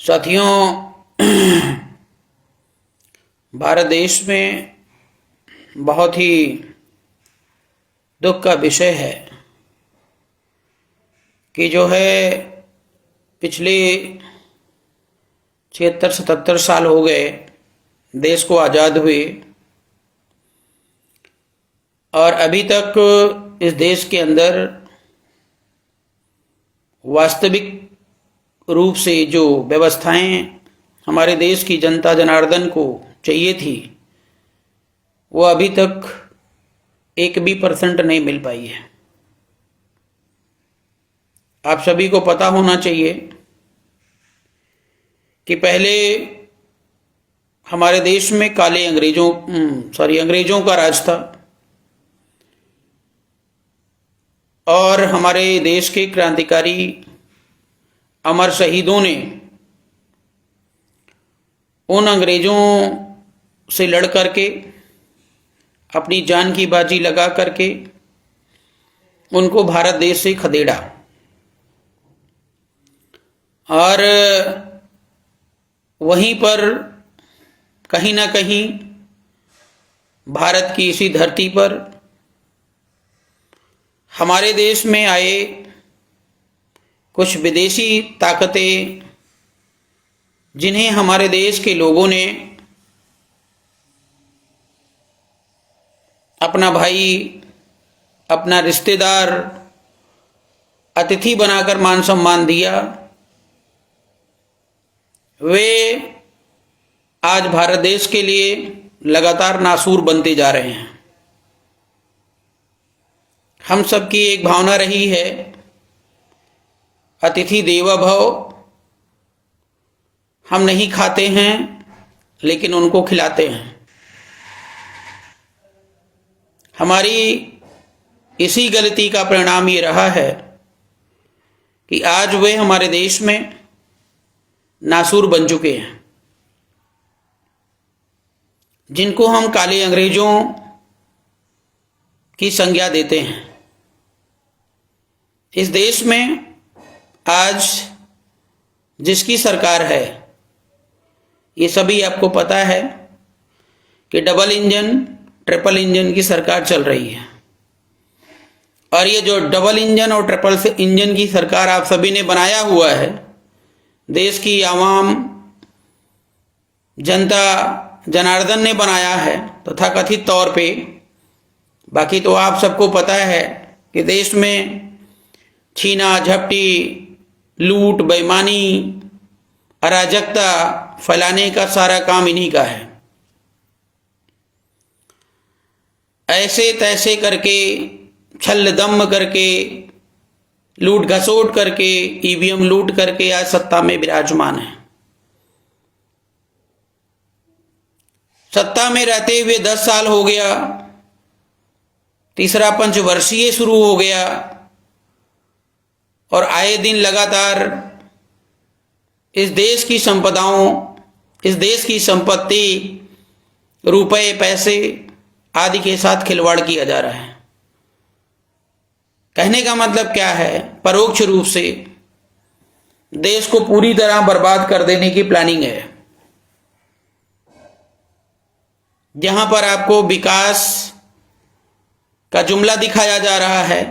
साथियों, भारत देश में बहुत ही दुख का विषय है कि जो है पिछले 76-77 साल हो गए देश को आज़ाद हुए और अभी तक इस देश के अंदर वास्तविक रूप से जो व्यवस्थाएं हमारे देश की जनता जनार्दन को चाहिए थी वो अभी तक 1% नहीं मिल पाई है। आप सभी को पता होना चाहिए कि पहले हमारे देश में काले अंग्रेजों का राज था और हमारे देश के क्रांतिकारी अमर शहीदों ने उन अंग्रेजों से लड़ करके अपनी जान की बाजी लगा करके उनको भारत देश से खदेड़ा और वहीं पर कहीं ना कहीं भारत की इसी धरती पर हमारे देश में आए कुछ विदेशी ताकतें जिन्हें हमारे देश के लोगों ने अपना भाई, अपना रिश्तेदार, अतिथि बनाकर मान सम्मान दिया, वे आज भारत देश के लिए लगातार नासूर बनते जा रहे हैं। हम सबकी एक भावना रही है अतिथि देवो भव। हम नहीं खाते हैं लेकिन उनको खिलाते हैं। हमारी इसी गलती का परिणाम ये रहा है कि आज वे हमारे देश में नासूर बन चुके हैं, जिनको हम काले अंग्रेजों की संज्ञा देते हैं। इस देश में आज जिसकी सरकार है, ये सभी आपको पता है कि डबल इंजन, ट्रिपल इंजन की सरकार चल रही है। और ये जो डबल इंजन और ट्रिपल इंजन की सरकार आप सभी ने बनाया हुआ है, देश की आवाम, जनता जनार्दन ने बनाया है तथाकथित तौर पे। बाकी तो आप सबको पता है कि देश में छीना झपटी, लूट, बेईमानी, अराजकता फैलाने का सारा काम इन्हीं का है। ऐसे तैसे करके, छल दम करके, लूट घसोट करके, ईवीएम लूट करके आज सत्ता में विराजमान है। सत्ता में रहते हुए 10 साल हो गया, तीसरा पंचवर्षीय शुरू हो गया और आए दिन लगातार इस देश की संपदाओं, इस देश की संपत्ति, रुपए, पैसे आदि के साथ खिलवाड़ किया जा रहा है। कहने का मतलब क्या है? परोक्ष रूप से देश को पूरी तरह बर्बाद कर देने की प्लानिंग है। जहां पर आपको विकास का जुमला दिखाया जा रहा है,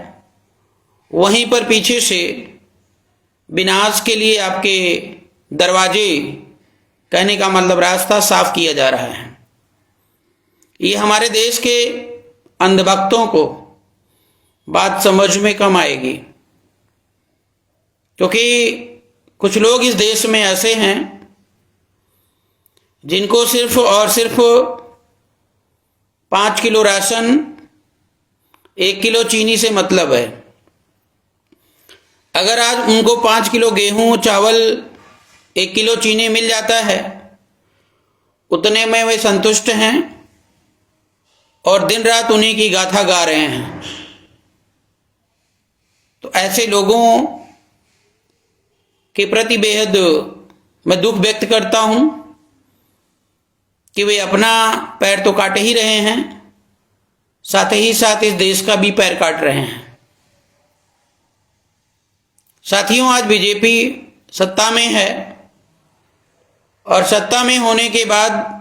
वहीं पर पीछे से विनाश के लिए आपके दरवाजे, कहने का मतलब रास्ता साफ किया जा रहा है। ये हमारे देश के अंधभक्तों को बात समझ में कम आएगी, क्योंकि कुछ लोग इस देश में ऐसे हैं जिनको सिर्फ और सिर्फ 5 किलो राशन, 1 किलो चीनी से मतलब है। अगर आज उनको 5 किलो गेहूं, चावल, 1 किलो चीनी मिल जाता है, उतने में वे संतुष्ट हैं और दिन रात उन्हीं की गाथा गा रहे हैं। तो ऐसे लोगों के प्रति बेहद मैं दुख व्यक्त करता हूं कि वे अपना पैर तो काट ही रहे हैं, साथ ही साथ इस देश का भी पैर काट रहे हैं। साथियों, आज बीजेपी सत्ता में है और सत्ता में होने के बाद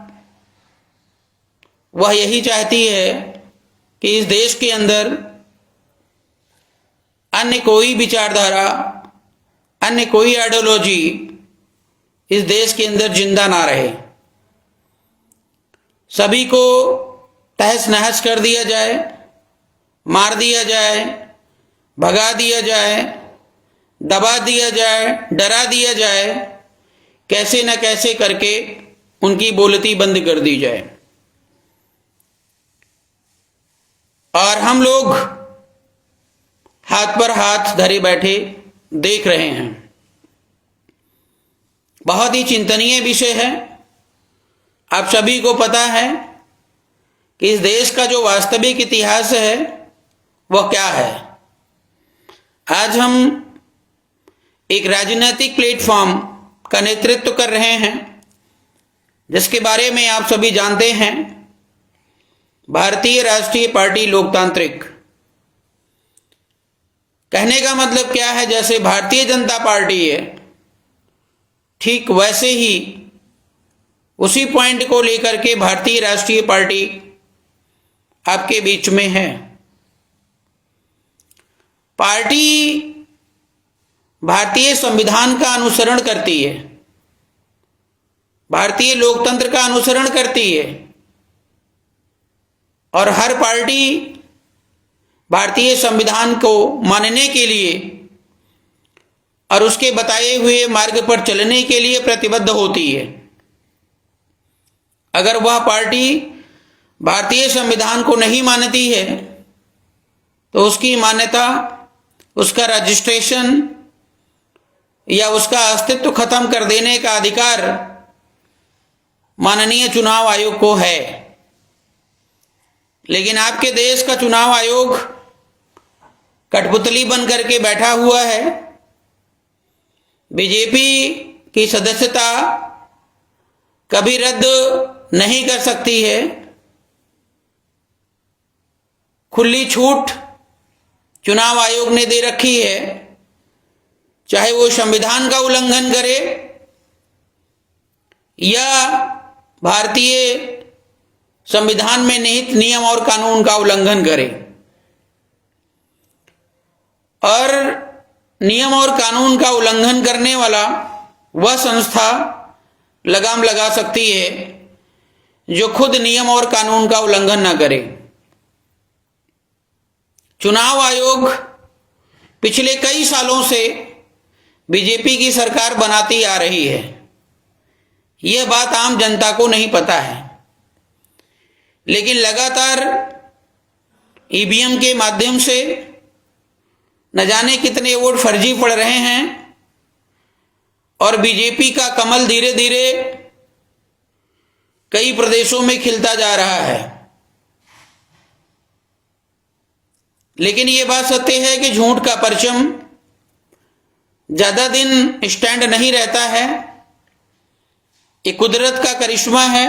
वह यही चाहती है कि इस देश के अंदर अन्य कोई विचारधारा, अन्य कोई आइडियोलॉजी इस देश के अंदर जिंदा ना रहे। सभी को तहस नहस कर दिया जाए, मार दिया जाए, भगा दिया जाए, दबा दिया जाए, डरा दिया जाए, कैसे न कैसे करके उनकी बोलती बंद कर दी जाए। और हम लोग हाथ पर हाथ धरे बैठे देख रहे हैं। बहुत ही चिंतनीय विषय है। आप सभी को पता है कि इस देश का जो वास्तविक इतिहास है वह क्या है। आज हम एक राजनीतिक प्लेटफॉर्म का नेतृत्व कर रहे हैं जिसके बारे में आप सभी जानते हैं, भारतीय राष्ट्रीय पार्टी लोकतांत्रिक। कहने का मतलब क्या है, जैसे भारतीय जनता पार्टी है, ठीक वैसे ही उसी पॉइंट को लेकर के भारतीय राष्ट्रीय पार्टी आपके बीच में है। पार्टी भारतीय संविधान का अनुसरण करती है, भारतीय लोकतंत्र का अनुसरण करती है और हर पार्टी भारतीय संविधान को मानने के लिए और उसके बताए हुए मार्ग पर चलने के लिए प्रतिबद्ध होती है। अगर वह पार्टी भारतीय संविधान को नहीं मानती है तो उसकी मान्यता, उसका रजिस्ट्रेशन या उसका अस्तित्व खत्म कर देने का अधिकार माननीय चुनाव आयोग को है। लेकिन आपके देश का चुनाव आयोग कठपुतली बन करके बैठा हुआ है। बीजेपी की सदस्यता कभी रद्द नहीं कर सकती है। खुली छूट चुनाव आयोग ने दे रखी है, चाहे वो संविधान का उल्लंघन करे या भारतीय संविधान में निहित नियम और कानून का उल्लंघन करे। और नियम और कानून का उल्लंघन करने वाला वह संस्था लगाम लगा सकती है जो खुद नियम और कानून का उल्लंघन ना करे। चुनाव आयोग पिछले कई सालों से बीजेपी की सरकार बनाती आ रही है। यह बात आम जनता को नहीं पता है, लेकिन लगातार ईवीएम के माध्यम से न जाने कितने वोट फर्जी पड़ रहे हैं और बीजेपी का कमल धीरे धीरे कई प्रदेशों में खिलता जा रहा है। लेकिन यह बात सत्य है कि झूठ का परचम ज्यादा दिन स्टैंड नहीं रहता है। ये कुदरत का करिश्मा है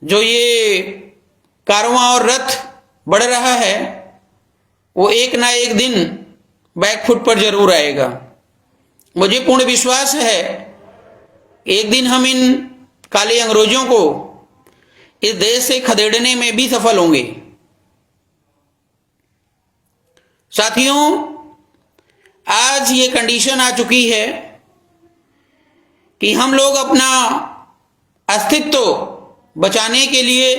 जो ये कारवां और रथ बढ़ रहा है, वो एक ना एक दिन बैकफुट पर जरूर आएगा। मुझे पूर्ण विश्वास है एक दिन हम इन काले अंग्रेजों को इस देश से खदेड़ने में भी सफल होंगे। साथियों, आज ये कंडीशन आ चुकी है कि हम लोग अपना अस्तित्व बचाने के लिए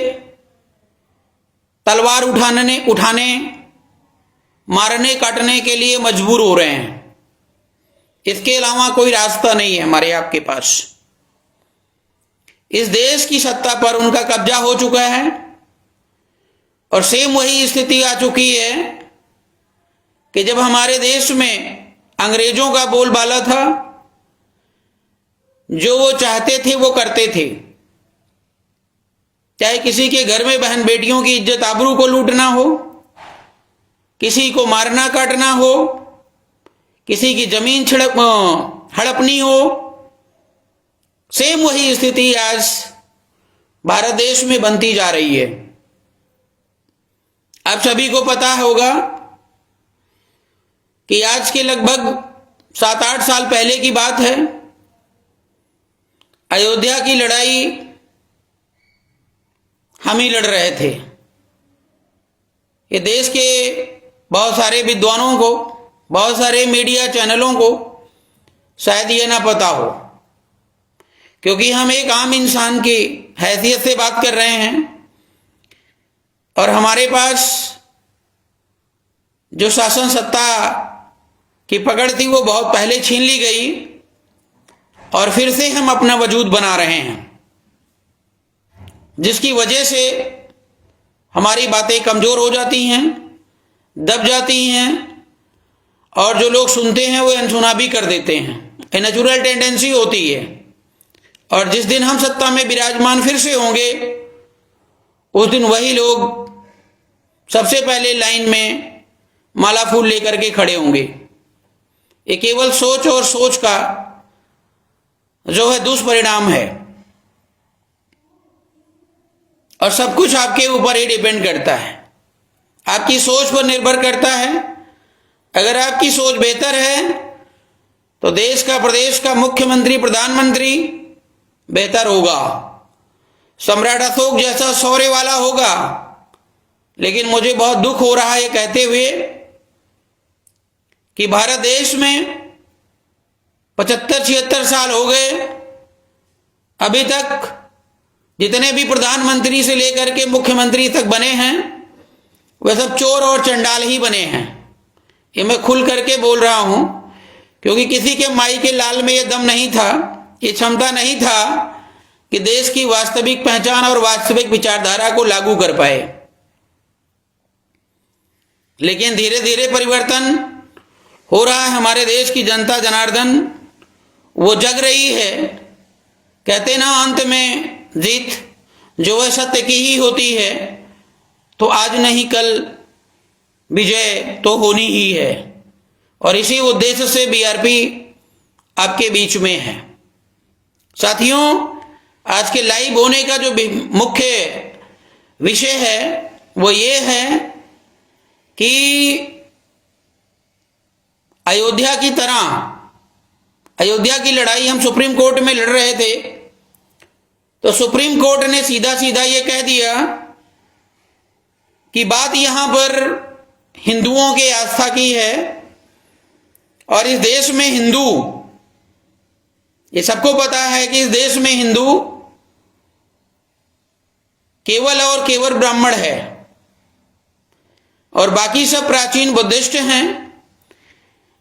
तलवार उठाने मारने काटने के लिए मजबूर हो रहे हैं। इसके अलावा कोई रास्ता नहीं है हमारे आपके पास। इस देश की सत्ता पर उनका कब्जा हो चुका है और सेम वही स्थिति आ चुकी है कि जब हमारे देश में अंग्रेजों का बोलबाला था, जो वो चाहते थे वो करते थे। चाहे किसी के घर में बहन बेटियों की इज्जत आबरू को लूटना हो, किसी को मारना काटना हो, किसी की जमीन हड़पनी हो, सेम वही स्थिति आज भारत देश में बनती जा रही है। आप सभी को पता होगा कि आज के लगभग 7-8 साल पहले की बात है, अयोध्या की लड़ाई हम ही लड़ रहे थे। ये देश के बहुत सारे विद्वानों को, बहुत सारे मीडिया चैनलों को शायद ये ना पता हो, क्योंकि हम एक आम इंसान की हैसियत से बात कर रहे हैं और हमारे पास जो शासन सत्ता की पकड़ थी वो बहुत पहले छीन ली गई और फिर से हम अपना वजूद बना रहे हैं, जिसकी वजह से हमारी बातें कमज़ोर हो जाती हैं, दब जाती हैं और जो लोग सुनते हैं वो अनसुना भी कर देते हैं। ये नेचुरल टेंडेंसी होती है और जिस दिन हम सत्ता में विराजमान फिर से होंगे उस दिन वही लोग सबसे पहले लाइन में माला फूल लेकर के खड़े होंगे। ये केवल सोच और सोच का जो है दुष्परिणाम है और सब कुछ आपके ऊपर ही डिपेंड करता है, आपकी सोच पर निर्भर करता है। अगर आपकी सोच बेहतर है तो देश का, प्रदेश का मुख्यमंत्री, प्रधानमंत्री बेहतर होगा, सम्राट अशोक जैसा शौर्य वाला होगा। लेकिन मुझे बहुत दुख हो रहा है कहते हुए कि भारत देश में 75-76 साल हो गए, अभी तक जितने भी प्रधानमंत्री से लेकर के मुख्यमंत्री तक बने हैं वे सब चोर और चंडाल ही बने हैं। ये मैं खुल करके बोल रहा हूं, क्योंकि किसी के माई के लाल में ये दम नहीं था, ये क्षमता नहीं था कि देश की वास्तविक पहचान और वास्तविक विचारधारा को लागू कर पाए। लेकिन धीरे धीरे परिवर्तन हो रहा है। हमारे देश की जनता जनार्दन वो जग रही है। कहते ना अंत में जीत जो है सत्य की ही होती है, तो आज नहीं कल विजय तो होनी ही है और इसी उद्देश्य से बीआरपी आपके बीच में है। साथियों, आज के लाइव होने का जो मुख्य विषय है वो ये है कि अयोध्या की तरह, अयोध्या की लड़ाई हम सुप्रीम कोर्ट में लड़ रहे थे तो सुप्रीम कोर्ट ने सीधा सीधा ये कह दिया कि बात यहां पर हिंदुओं के आस्था की है और इस देश में हिंदू, ये सबको पता है कि इस देश में हिंदू केवल और केवल ब्राह्मण है और बाकी सब प्राचीन बुद्धिस्ट हैं।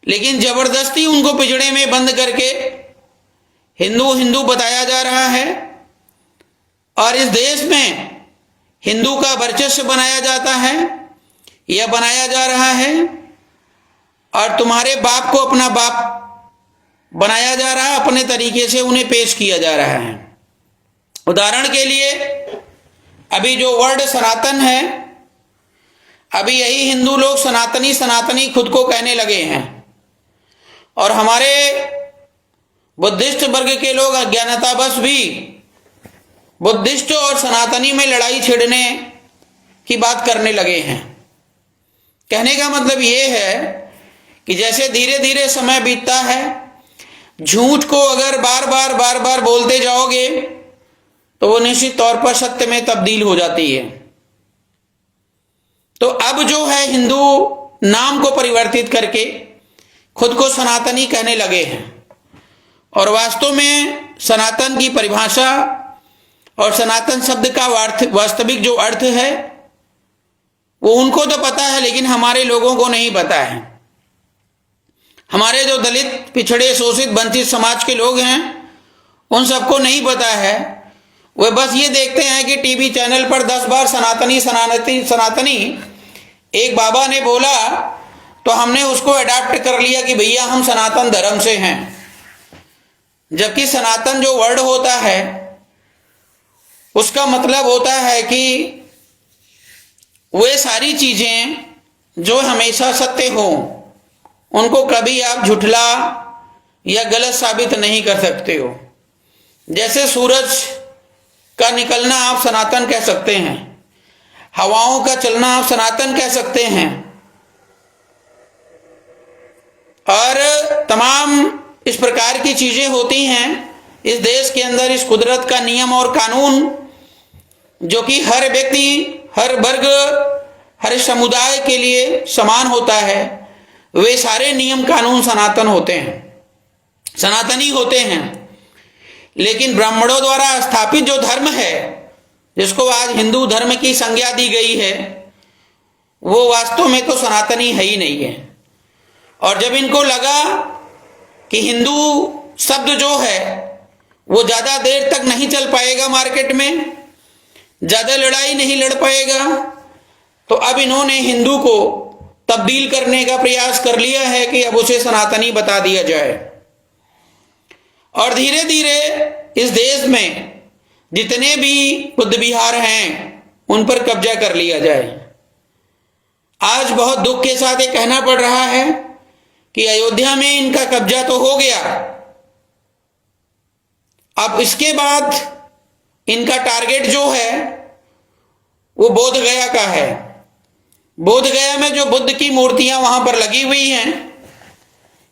लेकिन जबरदस्ती उनको पिंजड़े में बंद करके हिंदू हिंदू बताया जा रहा है और इस देश में हिंदू का वर्चस्व बनाया जाता है या बनाया जा रहा है और तुम्हारे बाप को अपना बाप बनाया जा रहा है, अपने तरीके से उन्हें पेश किया जा रहा है। उदाहरण के लिए अभी जो वर्ड सनातन है, अभी यही हिंदू लोग सनातनी सनातनी खुद को कहने लगे हैं और हमारे बुद्धिस्ट वर्ग के लोग अज्ञानतावश भी बुद्धिस्ट और सनातनी में लड़ाई छिड़ने की बात करने लगे हैं। कहने का मतलब ये है कि जैसे धीरे धीरे समय बीतता है, झूठ को अगर बार बार बोलते जाओगे तो वो निश्चित तौर पर सत्य में तब्दील हो जाती है। तो अब जो है हिंदू नाम को परिवर्तित करके खुद को सनातनी कहने लगे हैं और वास्तव में सनातन की परिभाषा और सनातन शब्द का वास्तविक जो अर्थ है वो उनको तो पता है, लेकिन हमारे लोगों को नहीं पता है। हमारे जो दलित, पिछड़े, शोषित, वंचित समाज के लोग हैं उन सबको नहीं पता है। वे बस ये देखते हैं कि टीवी चैनल पर 10 बार सनातनी सनातनी सनातनी एक बाबा ने बोला तो हमने उसको अडॉप्ट कर लिया कि भैया हम सनातन धर्म से हैं। जबकि सनातन जो वर्ड होता है उसका मतलब होता है कि वे सारी चीजें जो हमेशा सत्य हो उनको कभी आप झुठला या गलत साबित नहीं कर सकते हो। जैसे सूरज का निकलना आप सनातन कह सकते हैं, हवाओं का चलना आप सनातन कह सकते हैं और तमाम इस प्रकार की चीजें होती हैं इस देश के अंदर इस कुदरत का नियम और कानून जो कि हर व्यक्ति, हर वर्ग, हर समुदाय के लिए समान होता है, वे सारे नियम कानून सनातन होते हैं, सनातनी होते हैं। लेकिन ब्राह्मणों द्वारा स्थापित जो धर्म है, जिसको आज हिंदू धर्म की संज्ञा दी गई है, वो वास्तव में तो सनातनी है ही नहीं है। और जब इनको लगा कि हिंदू शब्द जो है वो ज्यादा देर तक नहीं चल पाएगा, मार्केट में ज्यादा लड़ाई नहीं लड़ पाएगा, तो अब इन्होंने हिंदू को तब्दील करने का प्रयास कर लिया है कि अब उसे सनातनी बता दिया जाए। और धीरे धीरे इस देश में जितने भी बुद्ध विहार हैं उन पर कब्जा कर लिया जाए। आज बहुत दुख के साथ ये कहना पड़ रहा है कि अयोध्या में इनका कब्जा तो हो गया, अब इसके बाद इनका टारगेट जो है वो बोध गया का है। बोध गया में जो बुद्ध की मूर्तियां वहां पर लगी हुई हैं,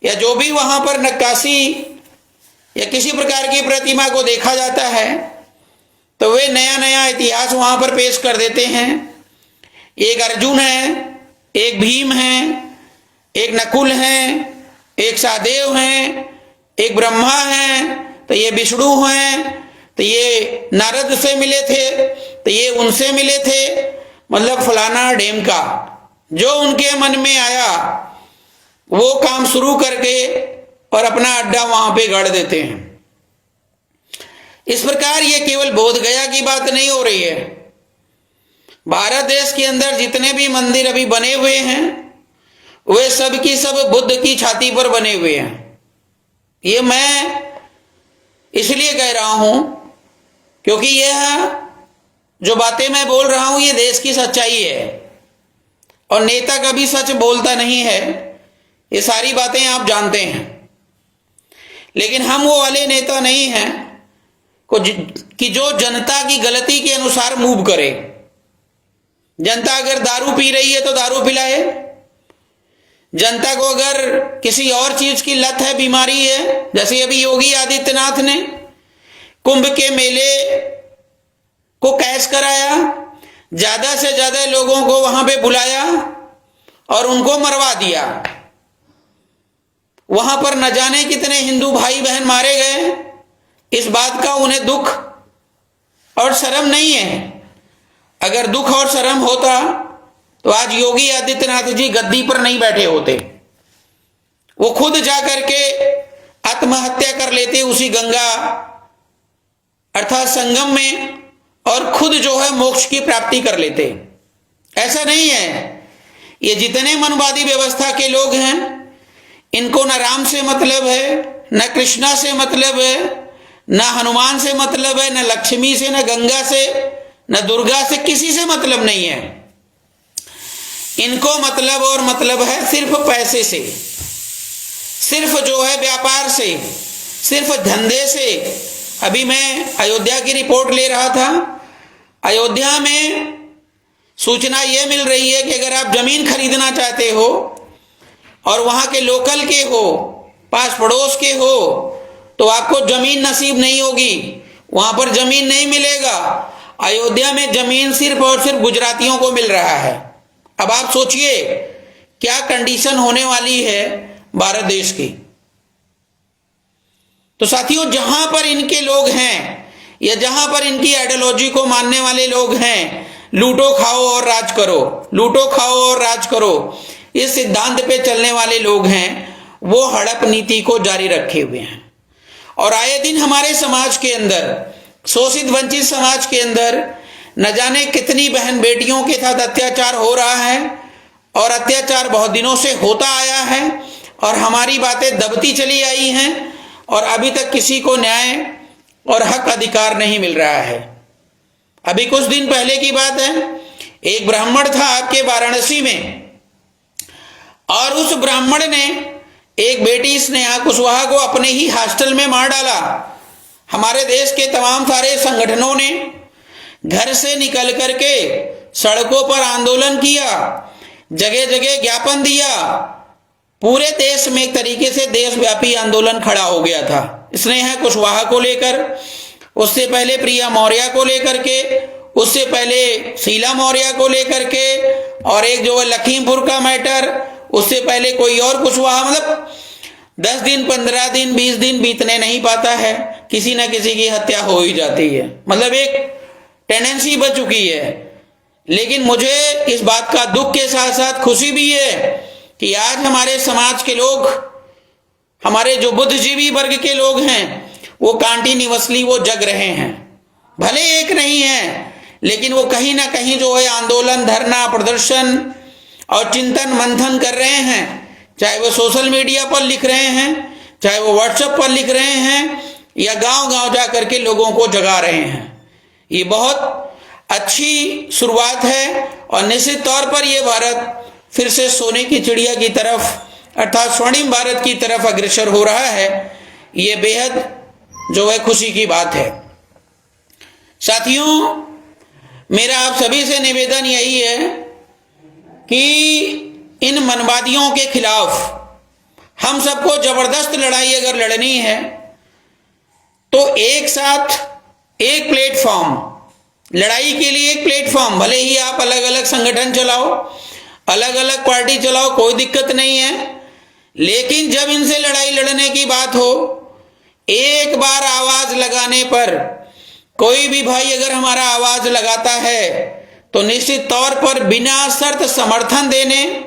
या जो भी वहां पर नक्काशी या किसी प्रकार की प्रतिमा को देखा जाता है, तो वे नया नया इतिहास वहां पर पेश कर देते हैं। एक अर्जुन है, एक भीम है, एक नकुल हैं, एक सहदेव हैं, एक ब्रह्मा हैं, तो ये विष्णु हैं, तो ये नारद से मिले थे, तो ये उनसे मिले थे। मतलब फलाना ढेमका जो उनके मन में आया वो काम शुरू करके और अपना अड्डा वहां पे गाड़ देते हैं। इस प्रकार ये केवल बोध गया की बात नहीं हो रही है। भारत देश के अंदर जितने भी मंदिर अभी बने हुए हैं वे सब की सब बुद्ध की छाती पर बने हुए हैं। ये मैं इसलिए कह रहा हूं क्योंकि यह जो बातें मैं बोल रहा हूं ये देश की सच्चाई है, और नेता कभी सच बोलता नहीं है, ये सारी बातें आप जानते हैं। लेकिन हम वो वाले नेता नहीं हैं कि जो जनता की गलती के अनुसार मूव करे। जनता अगर दारू पी रही है तो दारू पिलाए, जनता को अगर किसी और चीज की लत है, बीमारी है, जैसे अभी योगी आदित्यनाथ ने कुंभ के मेले को कैश कराया, ज्यादा से ज्यादा लोगों को वहां पे बुलाया और उनको मरवा दिया। वहां पर न जाने कितने हिंदू भाई बहन मारे गए, इस बात का उन्हें दुख और शर्म नहीं है। अगर दुख और शर्म होता तो आज योगी आदित्यनाथ जी गद्दी पर नहीं बैठे होते, वो खुद जाकर के आत्महत्या कर लेते उसी गंगा अर्थात संगम में, और खुद जो है मोक्ष की प्राप्ति कर लेते। ऐसा नहीं है। ये जितने मनवादी व्यवस्था के लोग हैं इनको न राम से मतलब है, न कृष्णा से मतलब है, न हनुमान से मतलब है, न लक्ष्मी से, न गंगा से, न दुर्गा से, किसी से मतलब नहीं है। इनको मतलब और मतलब है सिर्फ पैसे से, सिर्फ जो है व्यापार से, सिर्फ धंधे से। अभी मैं अयोध्या की रिपोर्ट ले रहा था। अयोध्या में सूचना यह मिल रही है कि अगर आप जमीन खरीदना चाहते हो और वहां के लोकल के हो, पास पड़ोस के हो, तो आपको जमीन नसीब नहीं होगी, वहां पर जमीन नहीं मिलेगा। अयोध्या में जमीन सिर्फ और सिर्फ गुजरातियों को मिल रहा है। अब आप सोचिए क्या कंडीशन होने वाली है भारत देश की। तो साथियों, जहां पर इनके लोग हैं या जहां पर इनकी आइडियोलॉजी को मानने वाले लोग हैं, लूटो खाओ और राज करो, लूटो खाओ और राज करो, इस सिद्धांत पे चलने वाले लोग हैं, वो हड़प नीति को जारी रखे हुए हैं। और आए दिन हमारे समाज के अंदर, शोषित वंचित समाज के अंदर न जाने कितनी बहन बेटियों के साथ अत्याचार हो रहा है, और अत्याचार बहुत दिनों से होता आया है, और हमारी बातें दबती चली आई हैं, और अभी तक किसी को न्याय और हक अधिकार नहीं मिल रहा है। अभी कुछ दिन पहले की बात है, एक ब्राह्मण था आपके वाराणसी में, और उस ब्राह्मण ने एक बेटी स्नेहा कुशवाहा को अपने ही हॉस्टल में मार डाला। हमारे देश के तमाम सारे संगठनों ने घर से निकल करके सड़कों पर आंदोलन किया, जगह जगह ज्ञापन दिया। पूरे देश में एक तरीके से देशव्यापी आंदोलन खड़ा हो गया था। स्नेहा कुशवाहा को लेकर, उससे पहले प्रिया मौर्य को लेकर के, उससे पहले शीला मौर्य को लेकर के, और एक जो है लखीमपुर का मैटर, उससे पहले कोई और कुशवाहा। मतलब 10 दिन 15 दिन 20 दिन बीतने नहीं पाता है, किसी न किसी की हत्या हो ही जाती है। मतलब एक टेंडेंसी बन चुकी है। लेकिन मुझे इस बात का दुख के साथ साथ खुशी भी है कि आज हमारे समाज के लोग, हमारे जो बुद्धिजीवी वर्ग के लोग हैं, वो कंटिन्यूअसली वो जग रहे हैं। भले एक नहीं है, लेकिन वो कहीं ना कहीं जो है आंदोलन, धरना, प्रदर्शन और चिंतन मंथन कर रहे हैं। चाहे वो सोशल मीडिया पर लिख रहे हैं, चाहे वो व्हाट्सएप पर लिख रहे हैं, या गांव गांव जा करके लोगों को जगा रहे हैं। ये बहुत अच्छी शुरुआत है और निश्चित तौर पर यह भारत फिर से सोने की चिड़िया की तरफ अर्थात स्वर्णिम भारत की तरफ अग्रसर हो रहा है। ये बेहद जो है खुशी की बात है। साथियों, मेरा आप सभी से निवेदन यही है कि इन मनवादियों के खिलाफ हम सबको जबरदस्त लड़ाई अगर लड़नी है तो एक साथ एक प्लेटफॉर्म, लड़ाई के लिए एक प्लेटफॉर्म, भले ही आप अलग अलग संगठन चलाओ, अलग अलग पार्टी चलाओ, कोई दिक्कत नहीं है, लेकिन जब इनसे लड़ाई लड़ने की बात हो, एक बार आवाज लगाने पर कोई भी भाई अगर हमारा आवाज लगाता है तो निश्चित तौर पर बिना शर्त समर्थन देने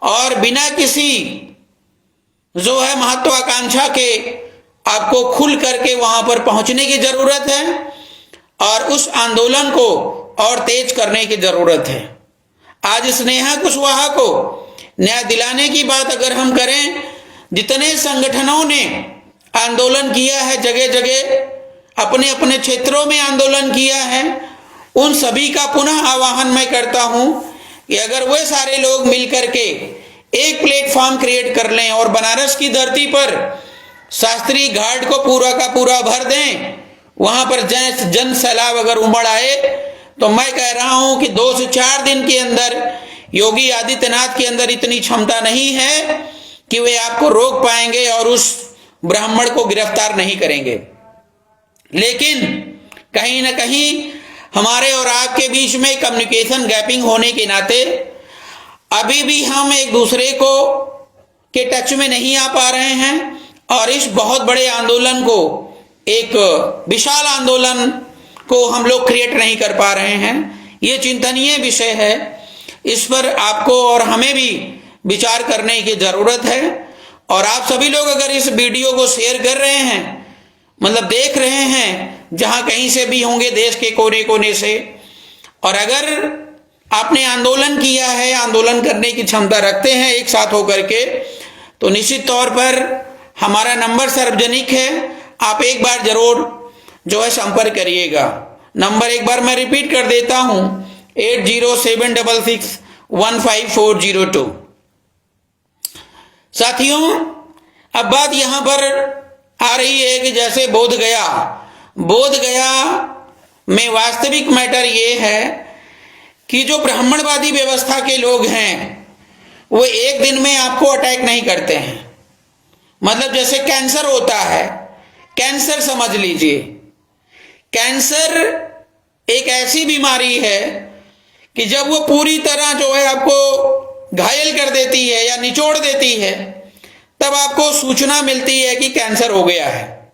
और बिना किसी जो है महत्वाकांक्षा के आपको खुल करके वहां पर पहुंचने की जरूरत है और उस आंदोलन को और तेज करने की जरूरत है। आज स्नेहा कुशवाहा को न्याय दिलाने की बात अगर हम करें, जितने संगठनों ने आंदोलन किया है, जगह जगह अपने अपने क्षेत्रों में आंदोलन किया है, उन सभी का पुनः आह्वान मैं करता हूं कि अगर वे सारे लोग मिलकर के एक प्लेटफॉर्म क्रिएट कर लें और बनारस की धरती पर शास्त्री घाट को पूरा का पूरा भर दें, वहां पर जन सैलाब अगर उमड़ आए तो मैं कह रहा हूं कि 2 से 4 दिन के अंदर योगी आदित्यनाथ के अंदर इतनी क्षमता नहीं है कि वे आपको रोक पाएंगे और उस ब्राह्मण को गिरफ्तार नहीं करेंगे। लेकिन कहीं ना कहीं हमारे और आपके बीच में कम्युनिकेशन गैपिंग होने के नाते अभी भी हम एक दूसरे को के टच में नहीं आ पा रहे हैं और इस बहुत बड़े आंदोलन को, एक विशाल आंदोलन को हम लोग क्रिएट नहीं कर पा रहे हैं। ये चिंतनीय विषय है, इस पर आपको और हमें भी विचार करने की जरूरत है। और आप सभी लोग अगर इस वीडियो को शेयर कर रहे हैं, मतलब देख रहे हैं जहां कहीं से भी होंगे देश के कोने कोने से, और अगर आपने आंदोलन किया है, आंदोलन करने की क्षमता रखते हैं एक साथ होकर के, तो निश्चित तौर पर हमारा नंबर सार्वजनिक है, आप एक बार जरूर जो है संपर्क करिएगा। नंबर एक बार मैं रिपीट कर देता हूं, 8076615402। साथियों, अब बात यहां पर आ रही है कि जैसे बोध गया में वास्तविक मैटर ये है कि जो ब्राह्मणवादी व्यवस्था के लोग हैं वो एक दिन में आपको अटैक नहीं करते हैं। मतलब जैसे कैंसर होता है, कैंसर समझ लीजिए, कैंसर एक ऐसी बीमारी है कि जब वो पूरी तरह जो है आपको घायल कर देती है या निचोड़ देती है, तब आपको सूचना मिलती है कि कैंसर हो गया है।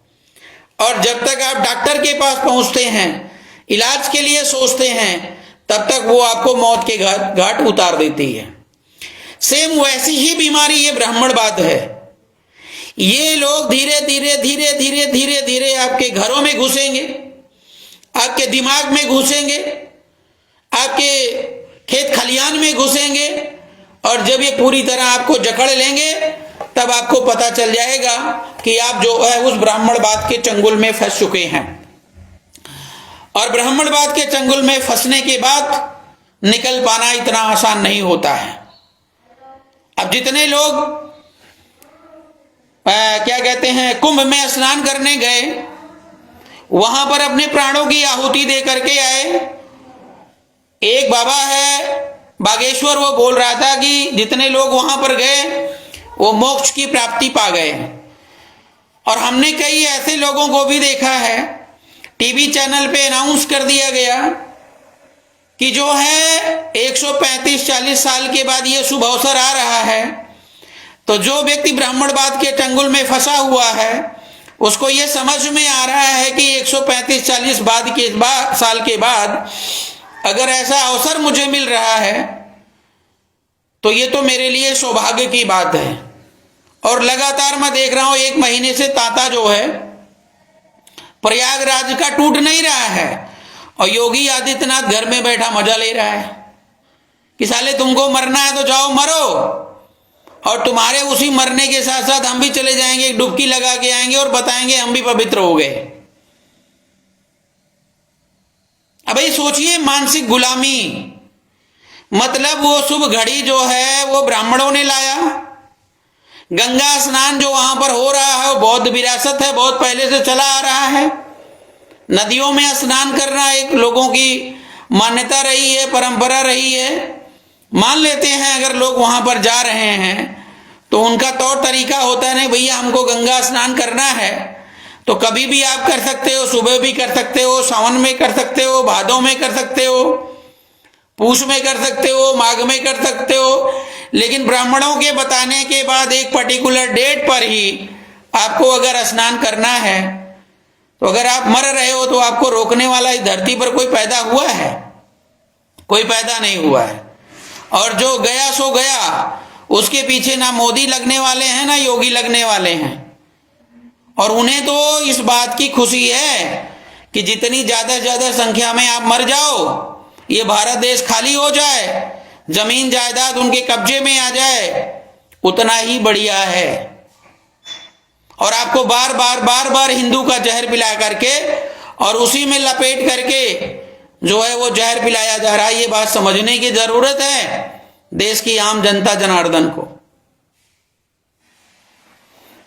और जब तक आप डॉक्टर के पास पहुंचते हैं, इलाज के लिए सोचते हैं, तब तक वो आपको मौत के घाट उतार देती है। सेम वैसी ही बीमारी ये ब्राह्मणवाद है। ये लोग धीरे धीरे धीरे धीरे धीरे धीरे आपके घरों में घुसेंगे, आपके दिमाग में घुसेंगे, आपके खेत खलियान में घुसेंगे, और जब ये पूरी तरह आपको जकड़ लेंगे तब आपको पता चल जाएगा कि आप जो है उस ब्राह्मणवाद के चंगुल में फंस चुके हैं। और ब्राह्मणवाद के चंगुल में फंसने के बाद निकल पाना इतना आसान नहीं होता है। अब जितने लोग क्या कहते हैं कुंभ में स्नान करने गए, वहां पर अपने प्राणों की आहुति दे करके आए। एक बाबा है बागेश्वर, वो बोल रहा था कि जितने लोग वहां पर गए वो मोक्ष की प्राप्ति पा गए। और हमने कई ऐसे लोगों को भी देखा है, टीवी चैनल पे अनाउंस कर दिया गया कि जो है 135-40 साल के बाद ये शुभ अवसर आ रहा है, तो जो व्यक्ति ब्राह्मणवाद के चंगुल में फंसा हुआ है उसको ये समझ में आ रहा है कि 135-40 साल के बाद अगर ऐसा अवसर मुझे मिल रहा है तो ये तो मेरे लिए सौभाग्य की बात है। और लगातार मैं देख रहा हूं 1 महीने से तांता जो है प्रयागराज का टूट नहीं रहा है और योगी आदित्यनाथ घर में बैठा मजा ले रहा है कि साले तुमको मरना है तो जाओ मरो, और तुम्हारे उसी मरने के साथ साथ हम भी चले जाएंगे, डुबकी लगा के आएंगे और बताएंगे हम भी पवित्र हो गए। अब भाई सोचिए, मानसिक गुलामी, मतलब वो शुभ घड़ी जो है वो ब्राह्मणों ने लाया। गंगा स्नान जो वहां पर हो रहा है वो बौद्ध विरासत है, बहुत पहले से चला आ रहा है। नदियों में स्नान करना एक लोगों की मान्यता रही है, परंपरा रही है। मान लेते हैं अगर लोग वहां पर जा रहे हैं तो उनका तौर तरीका होता है, नहीं भैया हमको गंगा स्नान करना है, तो कभी भी आप कर सकते हो, सुबह भी कर सकते हो, सावन में कर सकते हो, भादों में कर सकते हो, पूष में कर सकते हो, माघ में कर सकते हो। लेकिन ब्राह्मणों के बताने के बाद एक पर्टिकुलर डेट पर ही आपको अगर स्नान करना है, तो अगर आप मर रहे हो तो आपको रोकने वाला इस धरती पर कोई पैदा हुआ है? कोई पैदा नहीं हुआ है। और जो गया सो गया, उसके पीछे ना मोदी लगने वाले हैं ना योगी लगने वाले हैं। और उन्हें तो इस बात की खुशी है कि जितनी ज्यादा से ज्यादा संख्या में आप मर जाओ, ये भारत देश खाली हो जाए, जमीन जायदाद उनके कब्जे में आ जाए, उतना ही बढ़िया है। और आपको बार बार हिंदू का जहर पिला करके और उसी में लपेट करके जो है वो जहर पिलाया जा रहा है। ये बात समझने की जरूरत है देश की आम जनता जनार्दन को।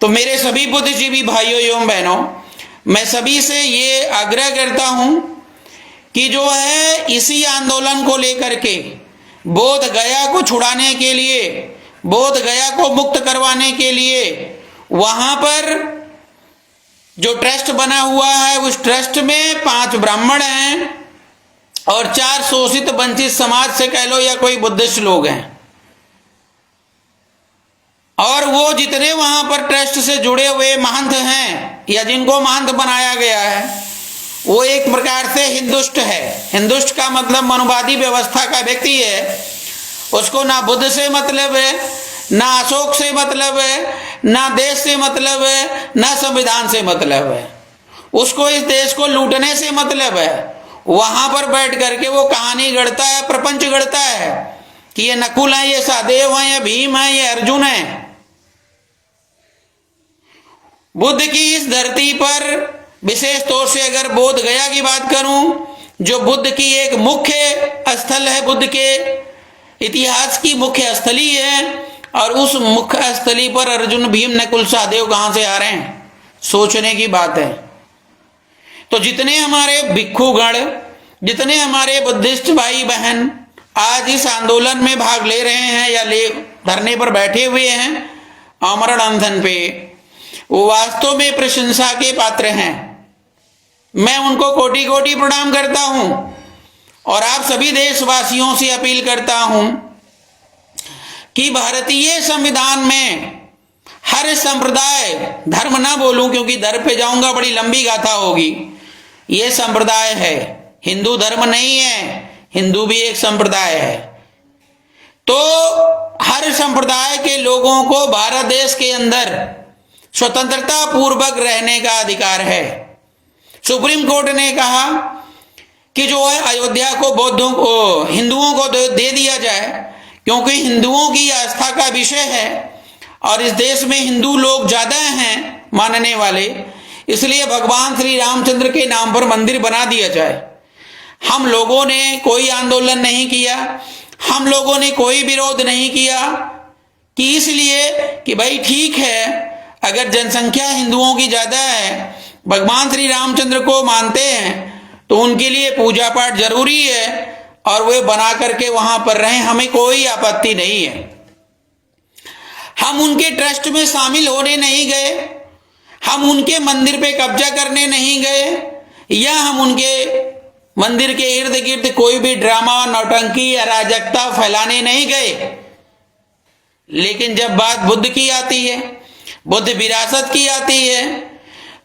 तो मेरे सभी बुद्धिजीवी भाइयों एवं बहनों, मैं सभी से ये आग्रह करता हूं कि जो है इसी आंदोलन को लेकर के, बोध गया को छुड़ाने के लिए, बोध गया को मुक्त करवाने के लिए, वहां पर जो ट्रस्ट बना हुआ है उस ट्रस्ट में 5 ब्राह्मण हैं और 4 शोषित वंचित समाज से कह लो या कोई बुद्धिस्ट लोग हैं। और वो जितने वहां पर ट्रस्ट से जुड़े हुए महंत हैं या जिनको महंत बनाया गया है, वो एक प्रकार से हिंदुष्ट है। हिंदुष्ट का मतलब मनुवादी व्यवस्था का व्यक्ति है। उसको ना बुद्ध से मतलब है, ना अशोक से मतलब है, ना देश से मतलब है, ना संविधान से मतलब है। उसको इस देश को लूटने से मतलब है। वहां पर बैठ करके वो कहानी गढ़ता है, प्रपंच गढ़ता है कि ये नकुल है, ये सहदेव है, ये भीम है, ये अर्जुन है। बुद्ध की इस धरती पर विशेष तौर से अगर बोध गया की बात करूं, जो बुद्ध की एक मुख्य स्थल है, बुद्ध के इतिहास की मुख्य स्थली है, और उस मुख्य स्थली पर अर्जुन भीम नकुल सहदेव कहां से आ रहे हैं, सोचने की बात है। तो जितने हमारे भिक्षुगण, जितने हमारे बुद्धिस्ट भाई बहन आज इस आंदोलन में भाग ले रहे हैं या धरने पर बैठे हुए हैं आमरण अनशन पे, वो वास्तव में प्रशंसा के पात्र हैं। मैं उनको कोटि कोटि प्रणाम करता हूं और आप सभी देशवासियों से अपील करता हूं कि भारतीय संविधान में हर संप्रदाय, धर्म ना बोलूं क्योंकि धर्म पे जाऊंगा बड़ी लंबी गाथा होगी, ये संप्रदाय है, हिंदू धर्म नहीं है, हिंदू भी एक संप्रदाय है। तो हर संप्रदाय के लोगों को भारत देश के अंदर स्वतंत्रता पूर्वक रहने का अधिकार है। सुप्रीम कोर्ट ने कहा कि जो है अयोध्या को बौद्धों को, हिंदुओं को दे दिया जाए, क्योंकि हिंदुओं की आस्था का विषय है और इस देश में हिंदू लोग ज्यादा हैं मानने वाले, इसलिए भगवान श्री रामचंद्र के नाम पर मंदिर बना दिया जाए। हम लोगों ने कोई आंदोलन नहीं किया, हम लोगों ने कोई विरोध नहीं किया, कि इसलिए कि भाई ठीक है, अगर जनसंख्या हिंदुओं की ज्यादा है, भगवान श्री रामचंद्र को मानते हैं, तो उनके लिए पूजा पाठ जरूरी है और वे बना करके वहां पर रहें, हमें कोई आपत्ति नहीं है। हम उनके ट्रस्ट में शामिल होने नहीं गए, हम उनके मंदिर पे कब्जा करने नहीं गए, या हम उनके मंदिर के इर्द गिर्द कोई भी ड्रामा, नौटंकी, अराजकता फैलाने नहीं गए। लेकिन जब बात बुद्ध की आती है, बुद्ध विरासत की आती है,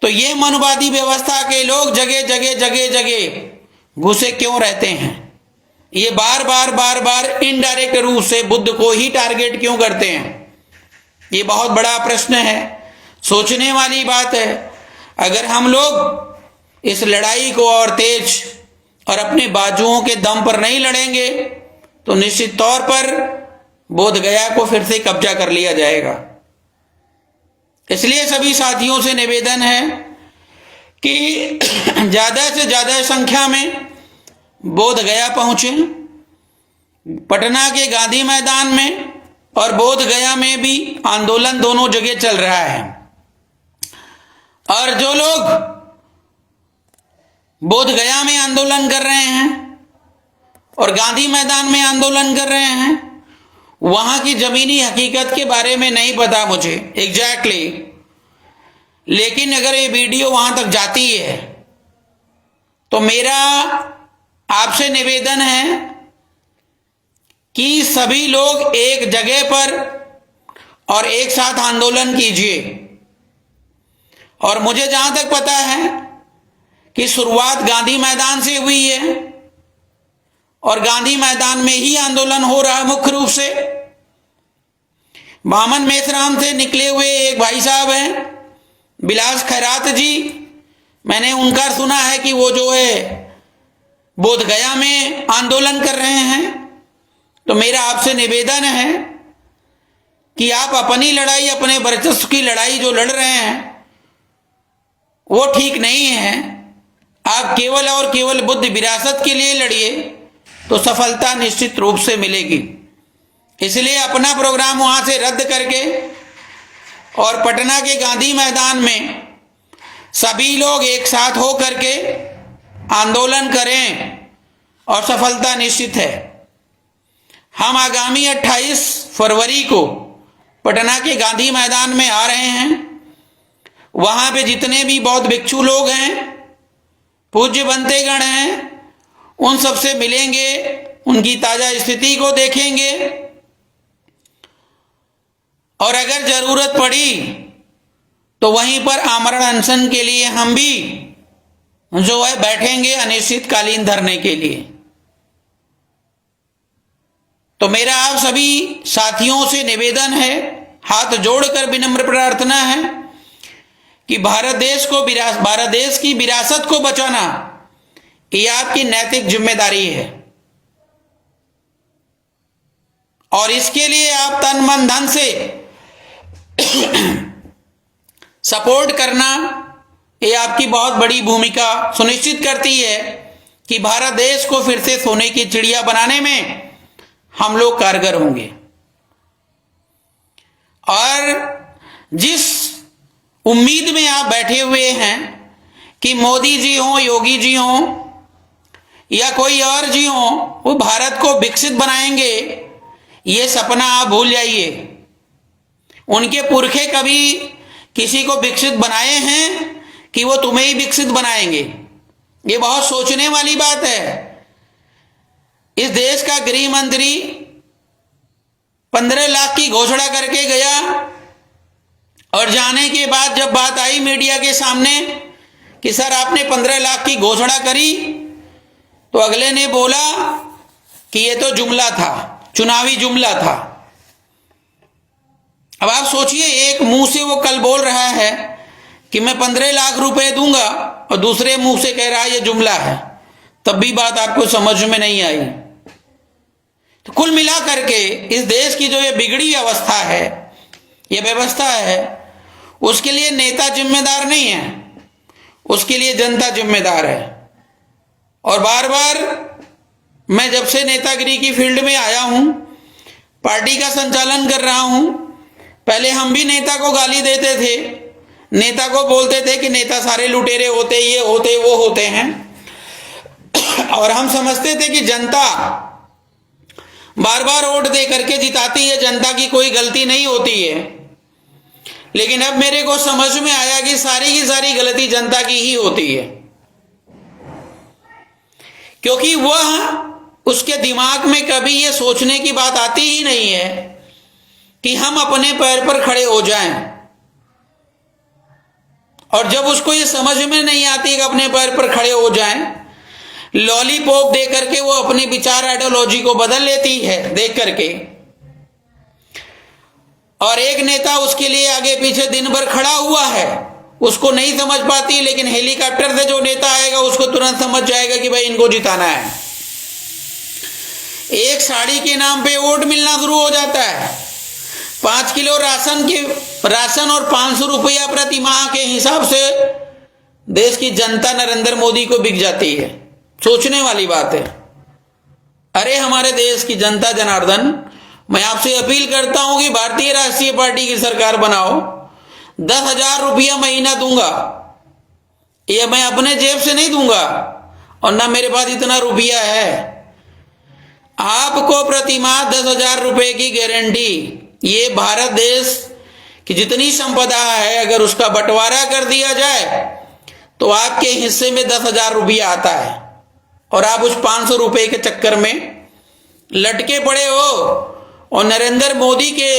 तो ये मनवादी व्यवस्था के लोग जगह जगह जगह जगह घुसे क्यों रहते हैं? ये बार बार इनडायरेक्ट रूप से बुद्ध को ही टारगेट क्यों करते हैं? ये बहुत बड़ा प्रश्न है, सोचने वाली बात है। अगर हम लोग इस लड़ाई को और तेज और अपने बाजुओं के दम पर नहीं लड़ेंगे तो निश्चित तौर पर बोध गया को फिर से कब्जा कर लिया जाएगा। इसलिए सभी साथियों से निवेदन है कि ज्यादा से ज्यादा संख्या में बोध गया पहुंचे। पटना के गांधी मैदान में और बोध गया में भी आंदोलन दोनों जगह चल रहा है, और जो लोग बोध गया में आंदोलन कर रहे हैं और गांधी मैदान में आंदोलन कर रहे हैं, वहां की जमीनी हकीकत के बारे में नहीं पता मुझे एग्जैक्टली, लेकिन अगर ये वीडियो वहां तक जाती है तो मेरा आपसे निवेदन है कि सभी लोग एक जगह पर और एक साथ आंदोलन कीजिए। और मुझे जहां तक पता है कि शुरुआत गांधी मैदान से हुई है और गांधी मैदान में ही आंदोलन हो रहा है मुख्य रूप से। बामन मेसराम से निकले हुए एक भाई साहब हैं बिलास खैरात जी, मैंने उनका सुना है कि वो जो है बोध गया में आंदोलन कर रहे हैं। तो मेरा आपसे निवेदन है कि आप अपनी लड़ाई, अपने वर्चस्व की लड़ाई जो लड़ रहे हैं वो ठीक नहीं है। आप केवल और केवल बुद्ध विरासत के लिए लड़िए तो सफलता निश्चित रूप से मिलेगी। इसलिए अपना प्रोग्राम वहां से रद्द करके और पटना के गांधी मैदान में सभी लोग एक साथ हो करके आंदोलन करें और सफलता निश्चित है। हम आगामी 28 फरवरी को पटना के गांधी मैदान में आ रहे हैं। वहां पे जितने भी बौद्ध भिक्षु लोग हैं, पूज्य बनतेगण हैं, उन सबसे मिलेंगे, उनकी ताजा स्थिति को देखेंगे और अगर जरूरत पड़ी तो वहीं पर आमरण अनशन के लिए हम भी जो है बैठेंगे अनिश्चितकालीन धरने के लिए। तो मेरा आप सभी साथियों से निवेदन है, हाथ जोड़कर विनम्र प्रार्थना है कि भारत देश की विरासत को बचाना ये आपकी नैतिक जिम्मेदारी है और इसके लिए आप तन मन धन से सपोर्ट करना ये आपकी बहुत बड़ी भूमिका सुनिश्चित करती है कि भारत देश को फिर से सोने की चिड़िया बनाने में हम लोग कारगर होंगे। और जिस उम्मीद में आप बैठे हुए हैं कि मोदी जी हों, योगी जी हों या कोई और जी हों, वो भारत को विकसित बनाएंगे, ये सपना आप भूल जाइए। उनके पुरखे कभी किसी को विकसित बनाए हैं कि वो तुम्हें ही विकसित बनाएंगे? ये बहुत सोचने वाली बात है। इस देश का गृह मंत्री 15 लाख की घोषणा करके गया और जाने के बाद जब बात आई मीडिया के सामने कि सर आपने 15 लाख की घोषणा करी, तो अगले ने बोला कि ये तो जुमला था, चुनावी जुमला था। अब आप सोचिए, एक मुंह से वो कल बोल रहा है कि मैं 15 लाख रुपए दूंगा और दूसरे मुंह से कह रहा है ये जुमला है, तब भी बात आपको समझ में नहीं आई। तो कुल मिला करके इस देश की जो ये बिगड़ी अवस्था है, ये व्यवस्था है, उसके लिए नेता जिम्मेदार नहीं है, उसके लिए जनता जिम्मेदार है। और बार बार मैं जब से नेतागिरी की फील्ड में आया हूं, पार्टी का संचालन कर रहा हूं, पहले हम भी नेता को गाली देते थे, नेता को बोलते थे कि नेता सारे लुटेरे होते, ये होते, वो होते हैं। और हम समझते थे कि जनता बार बार वोट दे करके जिताती है, जनता की कोई गलती नहीं होती है। लेकिन अब मेरे को समझ में आया कि सारी की सारी गलती जनता की ही होती है, क्योंकि वह उसके दिमाग में कभी ये सोचने की बात आती ही नहीं है कि हम अपने पैर पर खड़े हो जाएं। और जब उसको ये समझ में नहीं आती कि अपने पैर पर खड़े हो जाएं, लॉलीपॉप दे करके वो अपनी विचार आइडियोलॉजी को बदल लेती है देख करके, और एक नेता उसके लिए आगे पीछे दिन भर खड़ा हुआ है, उसको नहीं समझ पाती, लेकिन हेलीकॉप्टर से जो नेता आएगा उसको तुरंत समझ जाएगा कि भाई इनको जिताना है। एक साड़ी के नाम पे वोट मिलना शुरू हो जाता है। 5 किलो राशन और 500 रुपया प्रति माह के हिसाब से देश की जनता नरेंद्र मोदी को बिक जाती है। सोचने वाली बात है। अरे हमारे देश की जनता जनार्दन, मैं आपसे अपील करता हूं कि भारतीय राष्ट्रीय पार्टी की सरकार बनाओ। 10,000 रुपया महीना दूंगा, ये मैं अपने जेब से नहीं दूंगा और ना मेरे पास इतना रुपया है। आपको प्रति माह 10,000 रुपए की गारंटी। ये भारत देश की जितनी संपदा है, अगर उसका बंटवारा कर दिया जाए तो आपके हिस्से में 10,000 रुपया आता है, और आप उस 500 रुपए के चक्कर में लटके पड़े हो और नरेंद्र मोदी के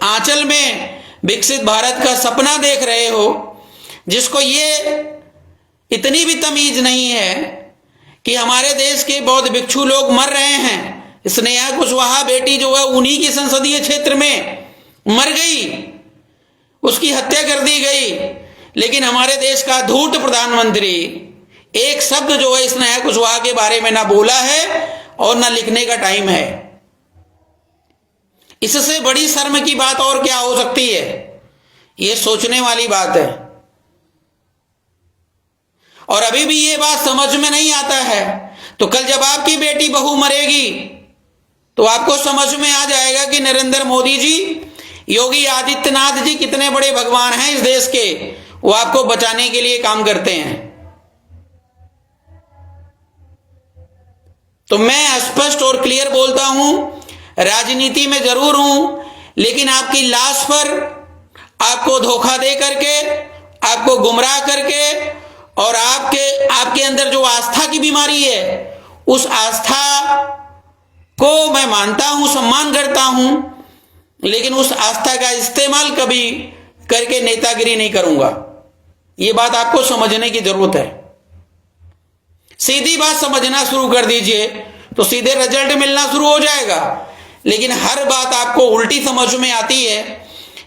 आंचल में विकसित भारत का सपना देख रहे हो, जिसको ये इतनी भी तमीज नहीं है कि हमारे देश के बौद्ध भिक्षु लोग मर रहे हैं। स्नेहा कुशवाहा बेटी जो है उन्हीं के संसदीय क्षेत्र में मर गई, उसकी हत्या कर दी गई, लेकिन हमारे देश का धूर्त प्रधानमंत्री एक शब्द जो है स्नेहा कुशवाहा के बारे में ना बोला है और ना लिखने का टाइम है। इससे बड़ी शर्म की बात और क्या हो सकती है? ये सोचने वाली बात है। और अभी भी ये बात समझ में नहीं आता है तो कल जब आपकी बेटी बहू मरेगी तो आपको समझ में आ जाएगा कि नरेंद्र मोदी जी, योगी आदित्यनाथ जी कितने बड़े भगवान हैं इस देश के। वो आपको बचाने के लिए काम करते हैं। तो मैं स्पष्ट और क्लियर बोलता हूं, राजनीति में जरूर हूं, लेकिन आपकी लाश पर आपको धोखा दे करके, आपको गुमराह करके और आपके अंदर जो आस्था की बीमारी है, उस आस्था को मैं मानता हूं, सम्मान करता हूं, लेकिन उस आस्था का इस्तेमाल कभी करके नेतागिरी नहीं करूंगा। यह बात आपको समझने की जरूरत है। सीधी बात समझना शुरू कर दीजिए तो सीधे रिजल्ट मिलना शुरू हो जाएगा, लेकिन हर बात आपको उल्टी समझ में आती है।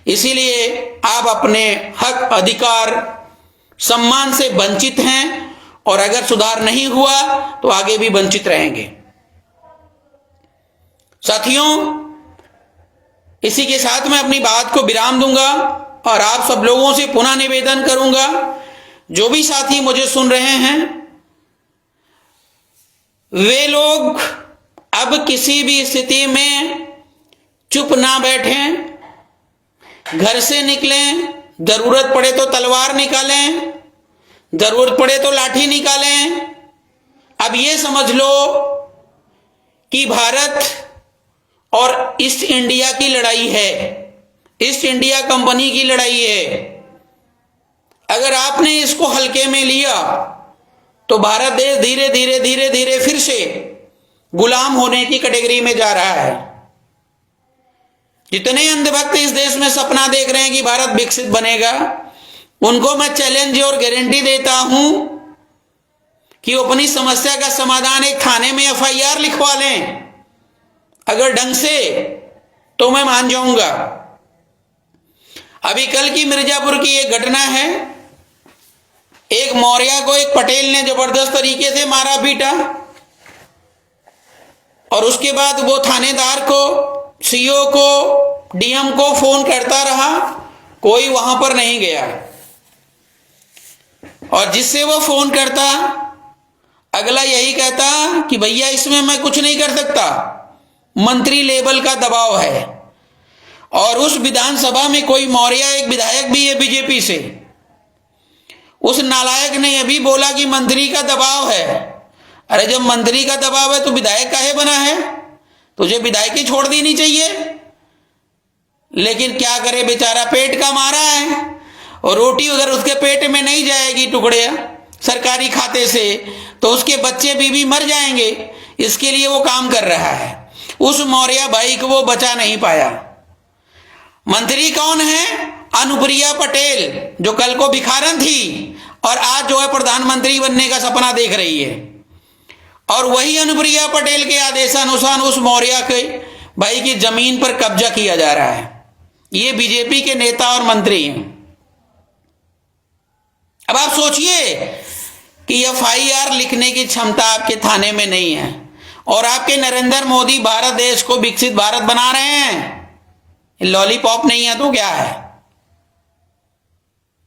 इसीलिए आप अपने हक, अधिकार, सम्मान से वंचित हैं और अगर सुधार नहीं हुआ तो आगे भी वंचित रहेंगे। साथियों, इसी के साथ मैं अपनी बात को विराम दूंगा और आप सब लोगों से पुनः निवेदन करूंगा, जो भी साथी मुझे सुन रहे हैं, वे लोग अब किसी भी स्थिति में चुप ना बैठें, घर से निकलें, जरूरत पड़े तो तलवार निकालें, जरूरत पड़े तो लाठी निकालें। अब ये समझ लो कि भारत और ईस्ट इंडिया की लड़ाई है, ईस्ट इंडिया कंपनी की लड़ाई है। अगर आपने इसको हल्के में लिया तो भारत देश धीरे धीरे फिर से गुलाम होने की कैटेगरी में जा रहा है। जितने अंधभक्त इस देश में सपना देख रहे हैं कि भारत विकसित बनेगा, उनको मैं चैलेंज और गारंटी देता हूं कि वो अपनी समस्या का समाधान एक थाने में FIR लिखवा लें, अगर ढंग से, तो मैं मान जाऊंगा। अभी कल की मिर्जापुर की एक घटना है, एक मौर्य को एक पटेल ने जबरदस्त तरीके से मारा पीटा और उसके बाद वो थानेदार को, CO को, DM को फोन करता रहा, कोई वहां पर नहीं गया। और जिससे वो फोन करता, अगला यही कहता कि भैया इसमें मैं कुछ नहीं कर सकता, मंत्री लेवल का दबाव है। और उस विधानसभा में कोई मौर्य एक विधायक भी है बीजेपी से, उस नालायक ने यह भी बोला कि मंत्री का दबाव है। अरे जब मंत्री का दबाव है तो विधायक काहे बना है? तुझे विधायकी छोड़ देनी चाहिए। लेकिन क्या करे बेचारा, पेट का मारा है और रोटी उधर उसके पेट में नहीं जाएगी टुकड़े सरकारी खाते से, तो उसके बच्चे बीवी मर जाएंगे। इसके लिए वो काम कर रहा है। उस मौर्य भाई को वो बचा नहीं पाया। मंत्री कौन है? अनुप्रिया पटेल, जो कल को भिखारन थी और आज जो है प्रधानमंत्री बनने का सपना देख रही है। और वही अनुप्रिया पटेल के आदेशानुसार उस मौर्य के भाई की जमीन पर कब्जा किया जा रहा है। ये बीजेपी के नेता और मंत्री हैं। अब आप सोचिए कि FIR लिखने की क्षमता आपके थाने में नहीं है और आपके नरेंद्र मोदी भारत देश को विकसित भारत बना रहे हैं। लॉलीपॉप नहीं है तो क्या है?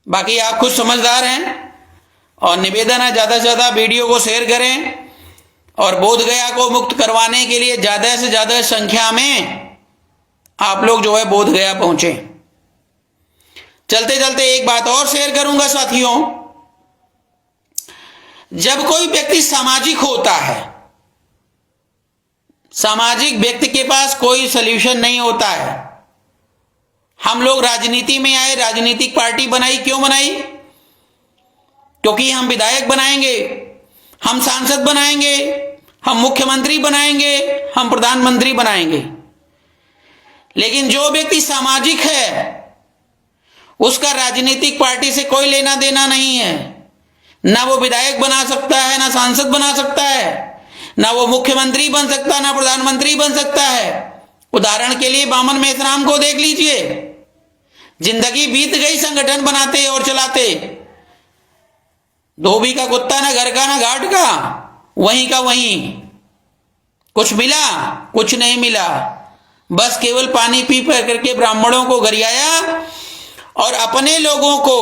बाकी आप खुद समझदार हैं और निवेदन है ज्यादा से ज्यादा वीडियो को शेयर करें और बोधगया को मुक्त करवाने के लिए ज्यादा से ज्यादा संख्या में आप लोग जो है बोधगया पहुंचे। चलते चलते एक बात और शेयर करूंगा साथियों, जब कोई व्यक्ति सामाजिक होता है, सामाजिक व्यक्ति के पास कोई सल्यूशन नहीं होता है। हम लोग राजनीति में आए, राजनीतिक पार्टी बनाई, क्यों बनाई? क्योंकि हम विधायक बनाएंगे, हम सांसद बनाएंगे, हम मुख्यमंत्री बनाएंगे, हम प्रधानमंत्री बनाएंगे। लेकिन जो व्यक्ति सामाजिक है उसका राजनीतिक पार्टी से कोई लेना देना नहीं है। ना वो विधायक बना सकता है, ना सांसद बना सकता है, ना वो मुख्यमंत्री बन सकता है, ना प्रधानमंत्री बन सकता है। उदाहरण के लिए बामन मेश्राम को देख लीजिए, जिंदगी बीत गई संगठन बनाते और चलाते। धोबी का कुत्ता, ना घर का ना घाट का, वहीं का वहीं। कुछ मिला? कुछ नहीं मिला। बस केवल पानी पी करके ब्राह्मणों को गरियाया और अपने लोगों को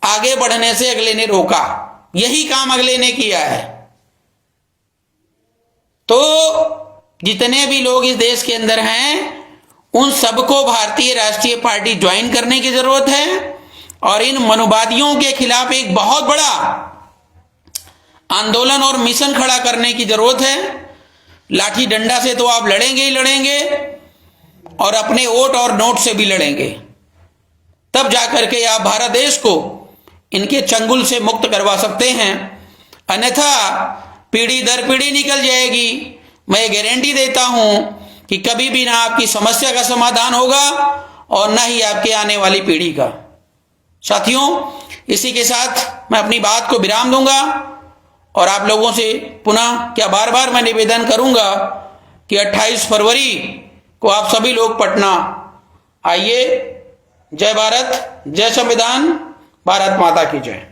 आगे बढ़ने से अगले ने रोका। यही काम अगले ने किया है। तो जितने भी लोग इस देश के अंदर हैं उन सबको भारतीय राष्ट्रीय पार्टी ज्वाइन करने की जरूरत है और इन मनोवादियों के खिलाफ एक बहुत बड़ा आंदोलन और मिशन खड़ा करने की जरूरत है। लाठी डंडा से तो आप लड़ेंगे ही लड़ेंगे और अपने वोट और नोट से भी लड़ेंगे, तब जाकर के आप भारत देश को इनके चंगुल से मुक्त करवा सकते हैं। अन्यथा पीढ़ी दर पीढ़ी निकल जाएगी। मैं गारंटी देता हूं कि कभी भी ना आपकी समस्या का समाधान होगा और ना ही आपके आने वाली पीढ़ी का। साथियों, इसी के साथ मैं अपनी बात को विराम दूंगा और आप लोगों से पुनः क्या बार बार मैं निवेदन करूंगा कि 28 फरवरी को आप सभी लोग पटना आइए। जय भारत, जय संविधान, भारत माता की जय।